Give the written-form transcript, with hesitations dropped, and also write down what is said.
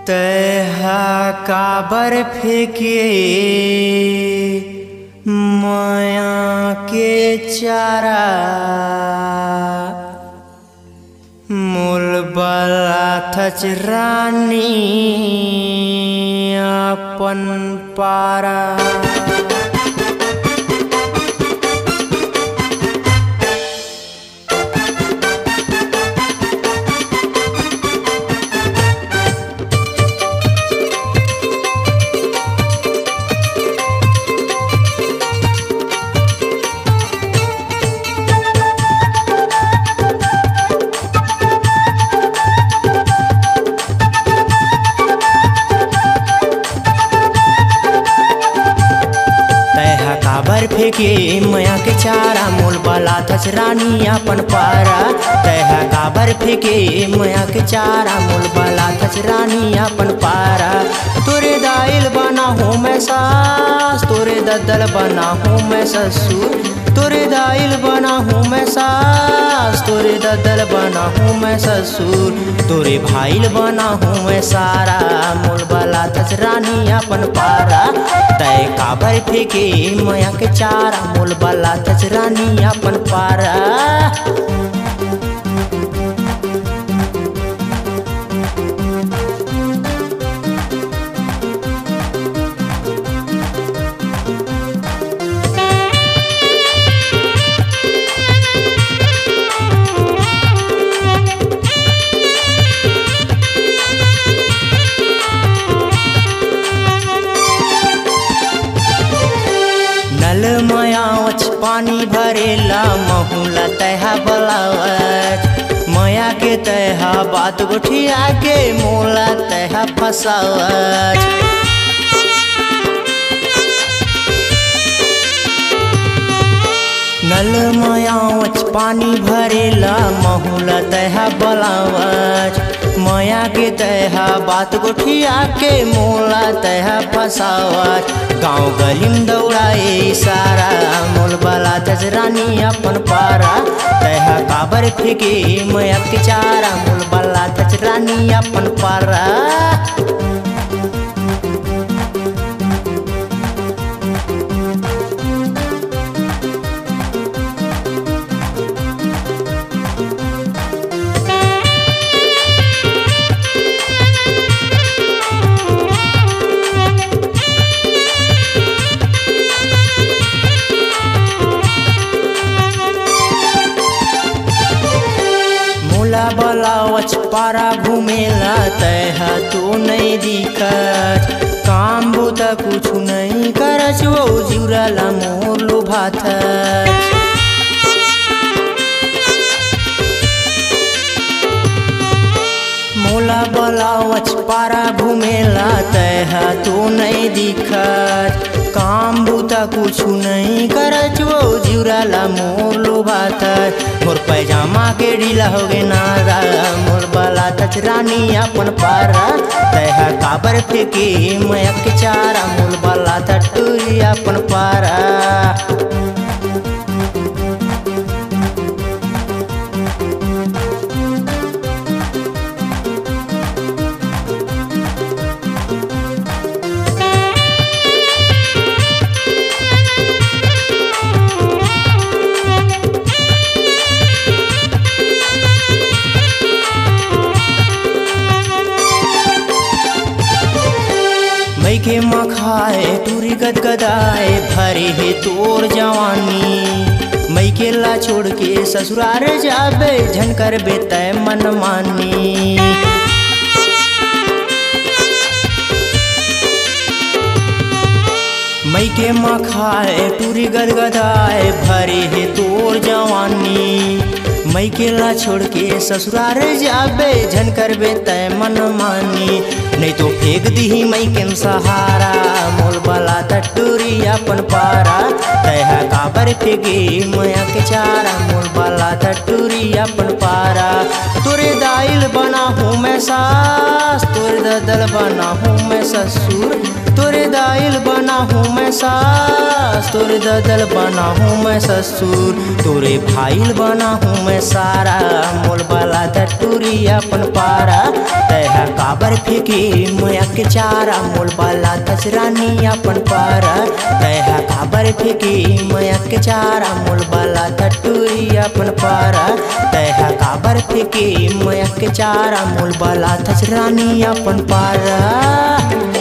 तैहा काबर फेंके माया के चारा मूल बला थच रानी अपन पारा। काबर फेंके माया के चारा मूल बला थच रानी अपन पारा। तैहा काबर फेंके माया के चारा मूल बला थच रानी अपन पारा। तोरे दाइल बना हूँ मैं सास, तोरे दद्दल बना हूँ मैं ससुर। तोरे दाइल बना हूँ मैं सास, तोरे दद्दल बना हूँ मैं ससुर। तोरे भाईल बना हूँ मैं सारा मूल बला थच रानी अपन पारा। तय काबर फेंके माया के चारा मूल बला थच रानी अपन पारा। नल मायावच पानी भरेला महुला तैहा बलावच। माया के तैहा बात गोठिया के मोला तैहा फसावच। नल मायावच पानी भरेला महुला तैहा बलावच। माया के तैहा बात गोठिया के मोला तैहा फसावच। गाँव गलीम दौड़ाए सारा मूल बला थच रानी अपन पारा। तैहा काबर फेंके माया के चारा मूल बला थच रानी अपन पारा। बलावच पारा घूमेला तैहा तो नहीं दिखत। काम बुता कुछ नहीं करच वो जुराला मोर लुभाथच। मोला बलावच पारा घूमेला तैहा तो नहीं दिखत। काम बुता कुछ नहीं करच वो जुराला मोर लुभाथच। मोर पैजामा के ढीला हो गे नारा मोर बला थच रानी अपन पारा। तैहा काबर फेंके माया के चारा मूल बला थच टूरी अपन पारा। मई के मखाए टूरी गदगदाए भरे है तोर जवानी। मई के ला छोड़ के ससुरार जाबे झन करबे तय मन मानी। मई के मखाए टूरी गदगदाए भरे है तोर जवानी। मई के ला छोड़ के ससुरार जाबे झन करबे तय मन मानी। नहीं तो फेंक दी मई के सहारा मोल बला थच टूरी अपन पारा। तैहा काबर फेंके माया के चारा मोल बला थच टूरी अपन पारा। तोरे दाइल बना हूँ मैं सास, तोरे ददल बना हूँ मैं ससुर, तोरे दाइल बना हूँ मैं सास, तोरे ददल बना हूँ मैं ससुर, तोरे भाईल बना हूँ मैं सारा, मोल बाला टूरी अपन पारा। तह काबर फेंके मया के चारा, मोल बाला रानी अपन पारा। तह काबर फेंके मया के चारा, मोल बाला टूरी अपन पारा। तह काबर फेंके मया के चारा, मोल बाला रानी अपन पारा।